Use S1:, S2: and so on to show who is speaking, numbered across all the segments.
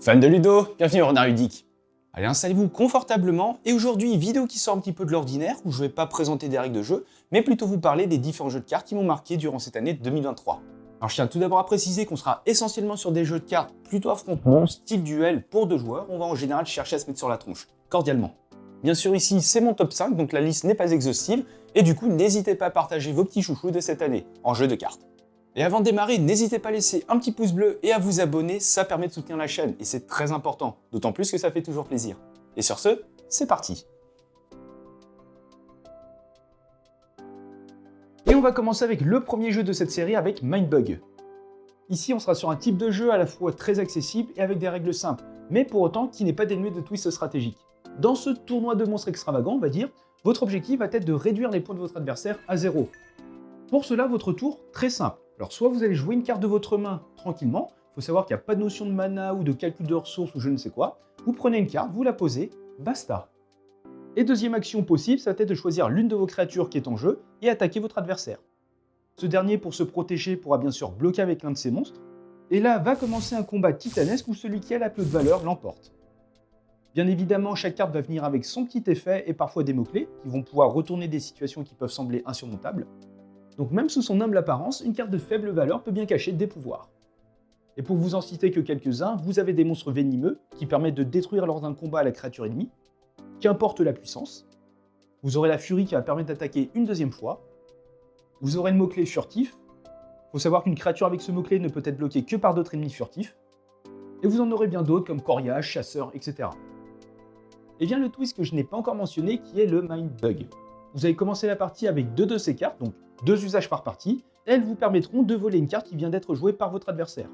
S1: Fan de Ludo, bienvenue au Renard Ludique. Allez, installez-vous confortablement et aujourd'hui, vidéo qui sort un petit peu de l'ordinaire où je vais pas présenter des règles de jeu, mais plutôt vous parler des différents jeux de cartes qui m'ont marqué durant cette année 2023. Alors je tiens tout d'abord à préciser qu'on sera essentiellement sur des jeux de cartes plutôt affrontements, style duel pour 2 joueurs, on va en général chercher à se mettre sur la tronche, cordialement. Bien sûr ici c'est mon top 5, donc la liste n'est pas exhaustive, et du coup n'hésitez pas à partager vos petits chouchous de cette année en jeu de cartes. Et avant de démarrer, n'hésitez pas à laisser un petit pouce bleu et à vous abonner, ça permet de soutenir la chaîne et c'est très important, d'autant plus que ça fait toujours plaisir. Et sur ce, c'est parti. Et on va commencer avec le premier jeu de cette série avec Mindbug. Ici, on sera sur un type de jeu à la fois très accessible et avec des règles simples, mais pour autant qui n'est pas dénué de twists stratégiques. Dans ce tournoi de monstres extravagant, on va dire, votre objectif va être de réduire les points de votre adversaire à 0. Pour cela, votre tour, très simple. Alors soit vous allez jouer une carte de votre main tranquillement, il faut savoir qu'il n'y a pas de notion de mana ou de calcul de ressources ou je ne sais quoi, vous prenez une carte, vous la posez, basta. Et deuxième action possible, ça va être de choisir l'une de vos créatures qui est en jeu et attaquer votre adversaire. Ce dernier, pour se protéger, pourra bien sûr bloquer avec l'un de ses monstres, et là va commencer un combat titanesque où celui qui a la plus de valeur l'emporte. Bien évidemment, chaque carte va venir avec son petit effet et parfois des mots-clés qui vont pouvoir retourner des situations qui peuvent sembler insurmontables. Donc même sous son humble apparence, une carte de faible valeur peut bien cacher des pouvoirs. Et pour vous en citer que quelques-uns, vous avez des monstres venimeux qui permettent de détruire lors d'un combat la créature ennemie, qu'importe la puissance. Vous aurez la furie qui va permettre d'attaquer une deuxième fois. Vous aurez le mot-clé furtif. Il faut savoir qu'une créature avec ce mot-clé ne peut être bloquée que par d'autres ennemis furtifs. Et vous en aurez bien d'autres comme coriace, chasseur, etc. Et vient le twist que je n'ai pas encore mentionné qui est le Mindbug. Vous allez commencer la partie avec 2 de ces cartes, donc 2 usages par partie, et elles vous permettront de voler une carte qui vient d'être jouée par votre adversaire.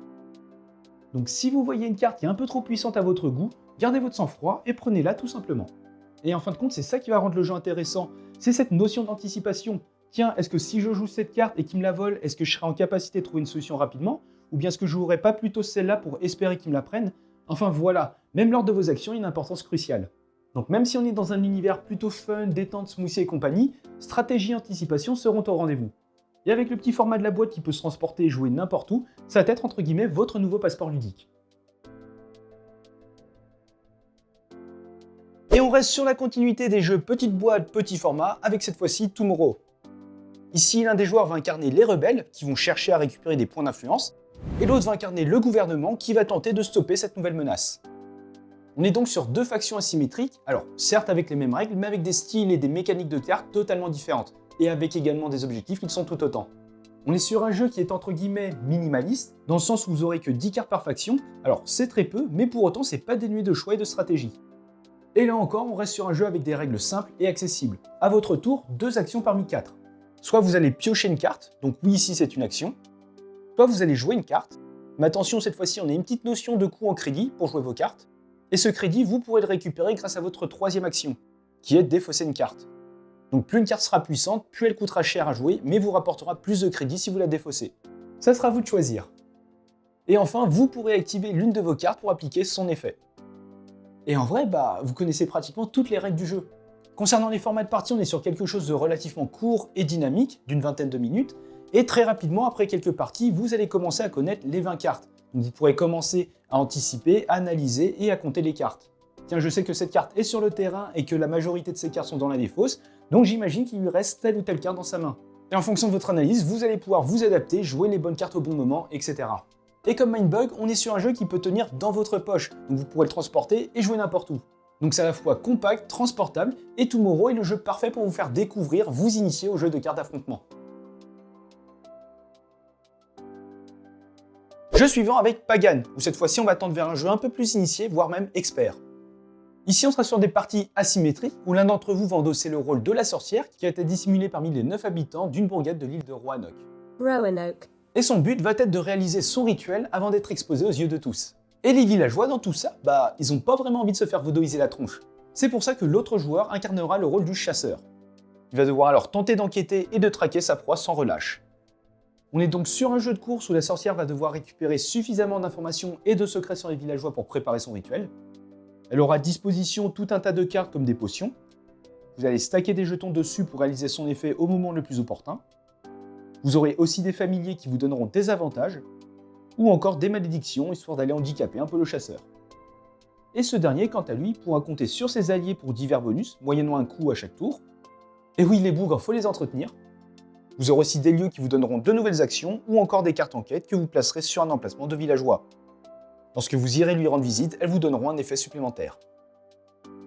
S1: Donc si vous voyez une carte qui est un peu trop puissante à votre goût, gardez votre sang-froid et prenez-la tout simplement. Et en fin de compte, c'est ça qui va rendre le jeu intéressant, c'est cette notion d'anticipation. Tiens, est-ce que si je joue cette carte et qu'il me la vole, est-ce que je serai en capacité de trouver une solution rapidement? Ou bien est-ce que je ne jouerai pas plutôt celle-là pour espérer qu'il me la prenne? Enfin voilà, même lors de vos actions, il y a une importance cruciale. Donc même si on est dans un univers plutôt fun, détente, smoothie et compagnie, stratégie et anticipation seront au rendez-vous. Et avec le petit format de la boîte qui peut se transporter et jouer n'importe où, ça va être entre guillemets votre nouveau passeport ludique. Et on reste sur la continuité des jeux petite boîte, petit format, avec cette fois-ci Tomorrow. Ici, l'un des joueurs va incarner les rebelles, qui vont chercher à récupérer des points d'influence, et l'autre va incarner le gouvernement, qui va tenter de stopper cette nouvelle menace. On est donc sur 2 factions asymétriques, alors certes avec les mêmes règles, mais avec des styles et des mécaniques de cartes totalement différentes, et avec également des objectifs qui sont tout autant. On est sur un jeu qui est entre guillemets minimaliste, dans le sens où vous aurez que 10 cartes par faction, alors c'est très peu, mais pour autant c'est pas dénué de choix et de stratégie. Et là encore, on reste sur un jeu avec des règles simples et accessibles. À votre tour, 2 actions parmi 4. Soit vous allez piocher une carte, donc oui ici c'est une action, soit vous allez jouer une carte, mais attention cette fois-ci on a une petite notion de coût en crédit pour jouer vos cartes, et ce crédit, vous pourrez le récupérer grâce à votre 3e action, qui est de défausser une carte. Donc plus une carte sera puissante, plus elle coûtera cher à jouer, mais vous rapportera plus de crédit si vous la défaussez. Ça sera à vous de choisir. Et enfin, vous pourrez activer l'une de vos cartes pour appliquer son effet. Et en vrai, vous connaissez pratiquement toutes les règles du jeu. Concernant les formats de partie, on est sur quelque chose de relativement court et dynamique, d'une vingtaine de minutes, et très rapidement, après quelques parties, vous allez commencer à connaître les 20 cartes. Donc vous pourrez commencer à anticiper, à analyser et à compter les cartes. Tiens, je sais que cette carte est sur le terrain et que la majorité de ces cartes sont dans la défausse, donc j'imagine qu'il lui reste telle ou telle carte dans sa main. Et en fonction de votre analyse, vous allez pouvoir vous adapter, jouer les bonnes cartes au bon moment, etc. Et comme Mindbug, on est sur un jeu qui peut tenir dans votre poche, donc vous pourrez le transporter et jouer n'importe où. Donc c'est à la fois compact, transportable, et Tomorrow est le jeu parfait pour vous faire découvrir, vous initier au jeu de cartes d'affrontement. Jeu suivant avec Pagan, où cette fois-ci on va tendre vers un jeu un peu plus initié, voire même expert. Ici on sera sur des parties asymétriques, où l'un d'entre vous va endosser le rôle de la sorcière, qui a été dissimulée parmi les 9 habitants d'une bourgade de l'île de Roanoke. Et son but va être de réaliser son rituel avant d'être exposé aux yeux de tous. Et les villageois dans tout ça, ils ont pas vraiment envie de se faire vaudoiser la tronche. C'est pour ça que l'autre joueur incarnera le rôle du chasseur. Il va devoir alors tenter d'enquêter et de traquer sa proie sans relâche. On est donc sur un jeu de course où la sorcière va devoir récupérer suffisamment d'informations et de secrets sur les villageois pour préparer son rituel. Elle aura à disposition tout un tas de cartes comme des potions. Vous allez stacker des jetons dessus pour réaliser son effet au moment le plus opportun. Vous aurez aussi des familiers qui vous donneront des avantages, ou encore des malédictions, histoire d'aller handicaper un peu le chasseur. Et ce dernier, quant à lui, pourra compter sur ses alliés pour divers bonus, moyennant un coup à chaque tour. Et oui, les bougres, faut les entretenir. Vous aurez aussi des lieux qui vous donneront de nouvelles actions, ou encore des cartes en quête que vous placerez sur un emplacement de villageois. Lorsque vous irez lui rendre visite, elles vous donneront un effet supplémentaire.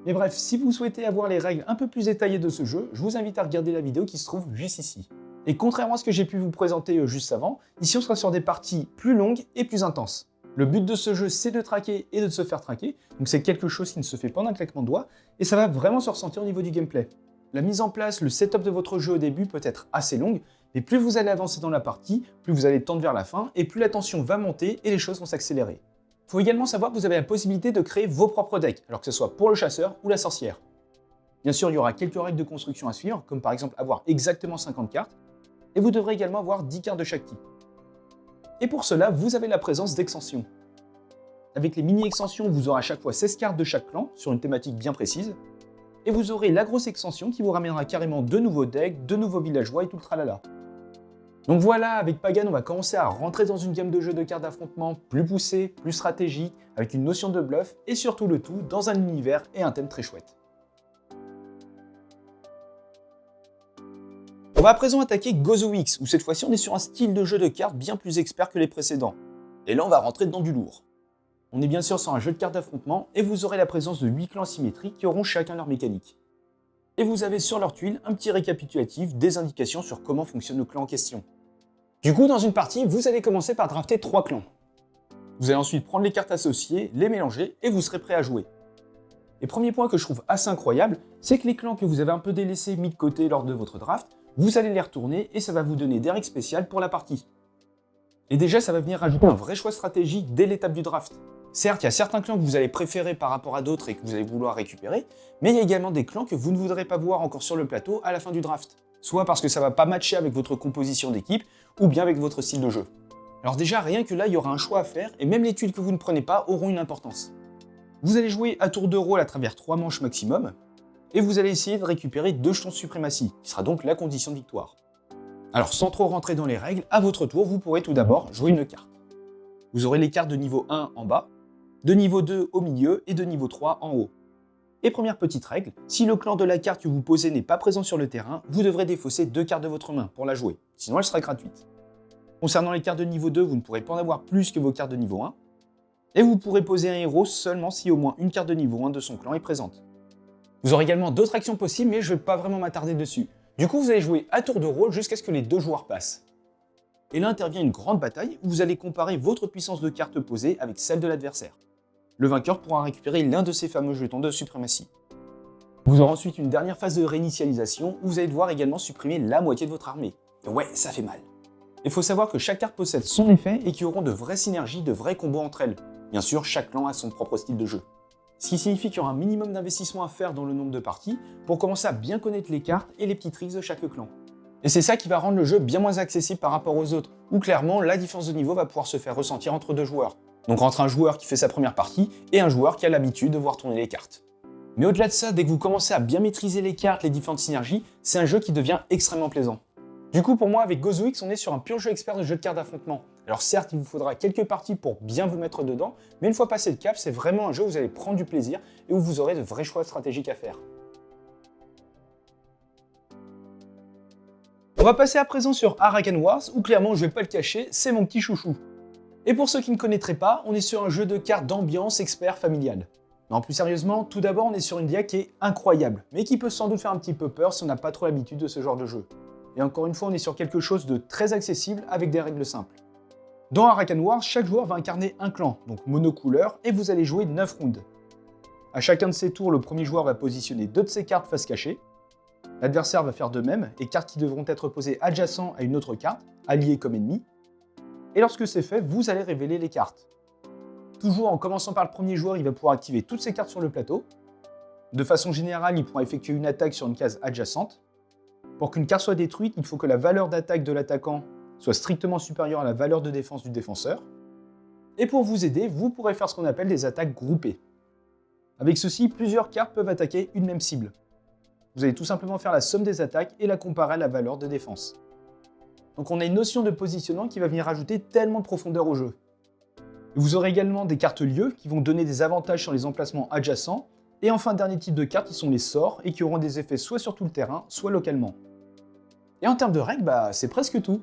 S1: Mais bref, si vous souhaitez avoir les règles un peu plus détaillées de ce jeu, je vous invite à regarder la vidéo qui se trouve juste ici. Et contrairement à ce que j'ai pu vous présenter juste avant, ici on sera sur des parties plus longues et plus intenses. Le but de ce jeu, c'est de traquer et de se faire traquer, donc c'est quelque chose qui ne se fait pas d'un claquement de doigts, et ça va vraiment se ressentir au niveau du gameplay. La mise en place, le setup de votre jeu au début peut être assez longue, mais plus vous allez avancer dans la partie, plus vous allez tendre vers la fin, et plus la tension va monter et les choses vont s'accélérer. Il faut également savoir que vous avez la possibilité de créer vos propres decks, alors que ce soit pour le chasseur ou la sorcière. Bien sûr, il y aura quelques règles de construction à suivre, comme par exemple avoir exactement 50 cartes, et vous devrez également avoir 10 cartes de chaque type. Et pour cela, vous avez la présence d'extensions. Avec les mini-extensions, vous aurez à chaque fois 16 cartes de chaque clan, sur une thématique bien précise, et vous aurez la grosse extension qui vous ramènera carrément de nouveaux decks, de nouveaux villageois et tout le tralala. Donc voilà, avec Pagan, on va commencer à rentrer dans une gamme de jeux de cartes d'affrontement plus poussée, plus stratégique, avec une notion de bluff, et surtout le tout dans un univers et un thème très chouette. On va à présent attaquer Gozo X, où cette fois-ci on est sur un style de jeu de cartes bien plus expert que les précédents. Et là on va rentrer dans du lourd. On est bien sûr sur un jeu de cartes d'affrontement, et vous aurez la présence de 8 clans symétriques qui auront chacun leur mécanique. Et vous avez sur leur tuile un petit récapitulatif des indications sur comment fonctionne le clan en question. Du coup, dans une partie, vous allez commencer par drafter 3 clans. Vous allez ensuite prendre les cartes associées, les mélanger, et vous serez prêt à jouer. Et premier point que je trouve assez incroyable, c'est que les clans que vous avez un peu délaissés, mis de côté lors de votre draft, vous allez les retourner et ça va vous donner des règles spéciales pour la partie. Et déjà, ça va venir rajouter un vrai choix stratégique dès l'étape du draft. Certes, il y a certains clans que vous allez préférer par rapport à d'autres et que vous allez vouloir récupérer, mais il y a également des clans que vous ne voudrez pas voir encore sur le plateau à la fin du draft. Soit parce que ça va pas matcher avec votre composition d'équipe, ou bien avec votre style de jeu. Alors déjà, rien que là, il y aura un choix à faire, et même les tuiles que vous ne prenez pas auront une importance. Vous allez jouer à tour de rôle à travers 3 manches maximum, et vous allez essayer de récupérer 2 jetons de suprématie, qui sera donc la condition de victoire. Alors sans trop rentrer dans les règles, à votre tour, vous pourrez tout d'abord jouer une carte. Vous aurez les cartes de niveau 1 en bas, de niveau 2 au milieu et de niveau 3 en haut. Et première petite règle, si le clan de la carte que vous posez n'est pas présent sur le terrain, vous devrez défausser 2 cartes de votre main pour la jouer, sinon elle sera gratuite. Concernant les cartes de niveau 2, vous ne pourrez pas en avoir plus que vos cartes de niveau 1, et vous pourrez poser un héros seulement si au moins une carte de niveau 1 de son clan est présente. Vous aurez également d'autres actions possibles, mais je ne vais pas vraiment m'attarder dessus. Du coup, vous allez jouer à tour de rôle jusqu'à ce que les 2 joueurs passent. Et là intervient une grande bataille où vous allez comparer votre puissance de carte posée avec celle de l'adversaire. Le vainqueur pourra récupérer l'un de ces fameux jetons de suprématie. Vous aurez ensuite une dernière phase de réinitialisation où vous allez devoir également supprimer la moitié de votre armée. Et ouais, ça fait mal. Il faut savoir que chaque carte possède son effet et qu'il y aura de vraies synergies, de vrais combos entre elles. Bien sûr, chaque clan a son propre style de jeu. Ce qui signifie qu'il y aura un minimum d'investissement à faire dans le nombre de parties pour commencer à bien connaître les cartes et les petits tricks de chaque clan. Et c'est ça qui va rendre le jeu bien moins accessible par rapport aux autres, où clairement la différence de niveau va pouvoir se faire ressentir entre 2 joueurs. Donc entre un joueur qui fait sa première partie et un joueur qui a l'habitude de voir tourner les cartes. Mais au-delà de ça, dès que vous commencez à bien maîtriser les cartes, les différentes synergies, c'est un jeu qui devient extrêmement plaisant. Du coup, pour moi, avec Gozo X, on est sur un pur jeu expert de jeu de cartes d'affrontement. Alors certes, il vous faudra quelques parties pour bien vous mettre dedans, mais une fois passé le cap, c'est vraiment un jeu où vous allez prendre du plaisir et où vous aurez de vrais choix stratégiques à faire. On va passer à présent sur Arakan Wars, où clairement, je vais pas le cacher, c'est mon petit chouchou. Et pour ceux qui ne connaîtraient pas, on est sur un jeu de cartes d'ambiance expert familial. Non, plus sérieusement, tout d'abord on est sur une DA qui est incroyable, mais qui peut sans doute faire un petit peu peur si on n'a pas trop l'habitude de ce genre de jeu. Et encore une fois, on est sur quelque chose de très accessible avec des règles simples. Dans Arakan Wars, chaque joueur va incarner un clan, donc monocouleur, et vous allez jouer 9 rounds. À chacun de ces tours, le premier joueur va positionner 2 de ses cartes face cachée. L'adversaire va faire de même, et cartes qui devront être posées adjacentes à une autre carte, alliée comme ennemie. Et lorsque c'est fait, vous allez révéler les cartes. Toujours en commençant par le premier joueur, il va pouvoir activer toutes ses cartes sur le plateau. De façon générale, il pourra effectuer une attaque sur une case adjacente. Pour qu'une carte soit détruite, il faut que la valeur d'attaque de l'attaquant soit strictement supérieure à la valeur de défense du défenseur. Et pour vous aider, vous pourrez faire ce qu'on appelle des attaques groupées. Avec ceci, plusieurs cartes peuvent attaquer une même cible. Vous allez tout simplement faire la somme des attaques et la comparer à la valeur de défense. Donc on a une notion de positionnement qui va venir ajouter tellement de profondeur au jeu. Vous aurez également des cartes lieux qui vont donner des avantages sur les emplacements adjacents. Et enfin, dernier type de cartes qui sont les sorts et qui auront des effets soit sur tout le terrain, soit localement. Et en termes de règles, c'est presque tout.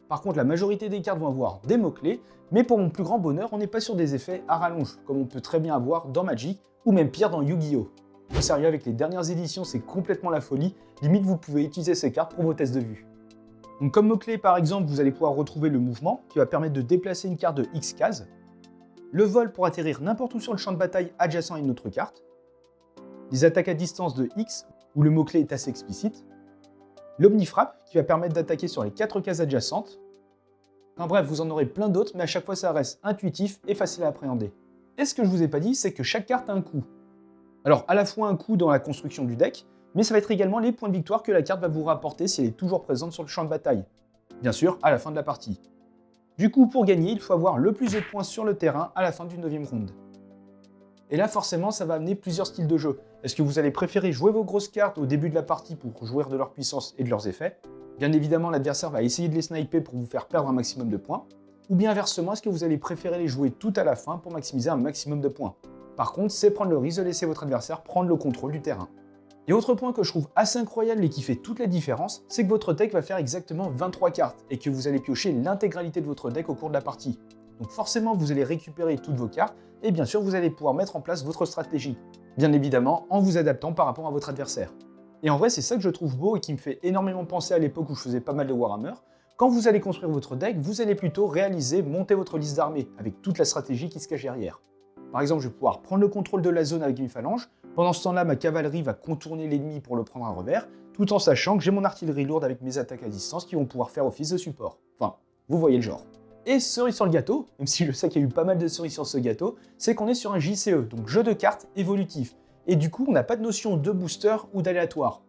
S1: Par contre, la majorité des cartes vont avoir des mots-clés, mais pour mon plus grand bonheur, on n'est pas sur des effets à rallonge, comme on peut très bien avoir dans Magic, ou même pire dans Yu-Gi-Oh! Au sérieux, avec les dernières éditions, c'est complètement la folie, limite vous pouvez utiliser ces cartes pour vos tests de vue. Donc comme mots-clés par exemple, vous allez pouvoir retrouver le mouvement, qui va permettre de déplacer une carte de X cases, le vol pour atterrir n'importe où sur le champ de bataille adjacent à une autre carte, les attaques à distance de X, où le mot-clé est assez explicite, l'omnifrappe, qui va permettre d'attaquer sur les 4 cases adjacentes. Enfin bref, vous en aurez plein d'autres, mais à chaque fois ça reste intuitif et facile à appréhender. Et ce que je vous ai pas dit, c'est que chaque carte a un coût. Alors à la fois un coût dans la construction du deck, mais ça va être également les points de victoire que la carte va vous rapporter si elle est toujours présente sur le champ de bataille. Bien sûr, à la fin de la partie. Du coup, pour gagner, il faut avoir le plus de points sur le terrain à la fin du 9e round. Et là, forcément, ça va amener plusieurs styles de jeu. Est-ce que vous allez préférer jouer vos grosses cartes au début de la partie pour jouir de leur puissance et de leurs effets? Bien évidemment, l'adversaire va essayer de les sniper pour vous faire perdre un maximum de points. Ou bien inversement, est-ce que vous allez préférer les jouer tout à la fin pour maximiser un maximum de points? Par contre, c'est prendre le risque de laisser votre adversaire prendre le contrôle du terrain. Et autre point que je trouve assez incroyable et qui fait toute la différence, c'est que votre deck va faire exactement 23 cartes et que vous allez piocher l'intégralité de votre deck au cours de la partie. Donc forcément, vous allez récupérer toutes vos cartes et bien sûr, vous allez pouvoir mettre en place votre stratégie. Bien évidemment, en vous adaptant par rapport à votre adversaire. Et en vrai, c'est ça que je trouve beau et qui me fait énormément penser à l'époque où je faisais pas mal de Warhammer. Quand vous allez construire votre deck, vous allez plutôt monter votre liste d'armées avec toute la stratégie qui se cache derrière. Par exemple, je vais pouvoir prendre le contrôle de la zone avec mes phalanges. Pendant ce temps-là, ma cavalerie va contourner l'ennemi pour le prendre à revers, tout en sachant que j'ai mon artillerie lourde avec mes attaques à distance qui vont pouvoir faire office de support. Enfin, vous voyez le genre. Et cerise sur le gâteau, même si je sais qu'il y a eu pas mal de cerises sur ce gâteau, c'est qu'on est sur un JCE, donc jeu de cartes évolutif. Et du coup, on n'a pas de notion de booster ou d'aléatoire.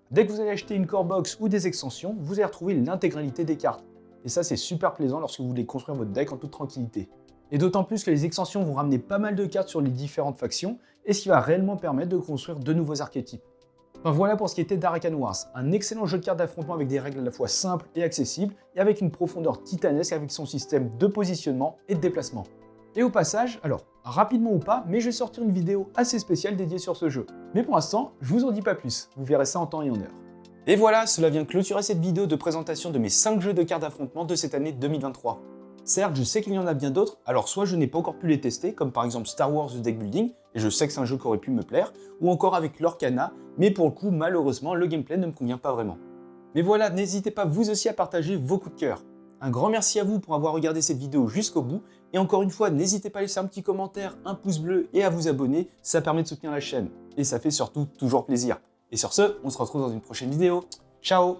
S1: Dès que vous allez acheter une core box ou des extensions, vous allez retrouver l'intégralité des cartes. Et ça, c'est super plaisant lorsque vous voulez construire votre deck en toute tranquillité. Et d'autant plus que les extensions vont ramener pas mal de cartes sur les différentes factions, et ce qui va réellement permettre de construire de nouveaux archétypes. Enfin voilà pour ce qui était d'Arakan Wars, un excellent jeu de cartes d'affrontement avec des règles à la fois simples et accessibles, et avec une profondeur titanesque avec son système de positionnement et de déplacement. Et au passage, alors, rapidement ou pas, mais je vais sortir une vidéo assez spéciale dédiée sur ce jeu. Mais pour l'instant, je vous en dis pas plus, vous verrez ça en temps et en heure. Et voilà, cela vient clôturer cette vidéo de présentation de mes 5 jeux de cartes d'affrontement de cette année 2023. Certes, je sais qu'il y en a bien d'autres, alors soit je n'ai pas encore pu les tester, comme par exemple Star Wars The Deck Building, et je sais que c'est un jeu qui aurait pu me plaire, ou encore avec Lorcana, mais pour le coup, malheureusement, le gameplay ne me convient pas vraiment. Mais voilà, n'hésitez pas vous aussi à partager vos coups de cœur. Un grand merci à vous pour avoir regardé cette vidéo jusqu'au bout, et encore une fois, n'hésitez pas à laisser un petit commentaire, un pouce bleu et à vous abonner, ça permet de soutenir la chaîne, et ça fait surtout toujours plaisir. Et sur ce, on se retrouve dans une prochaine vidéo. Ciao!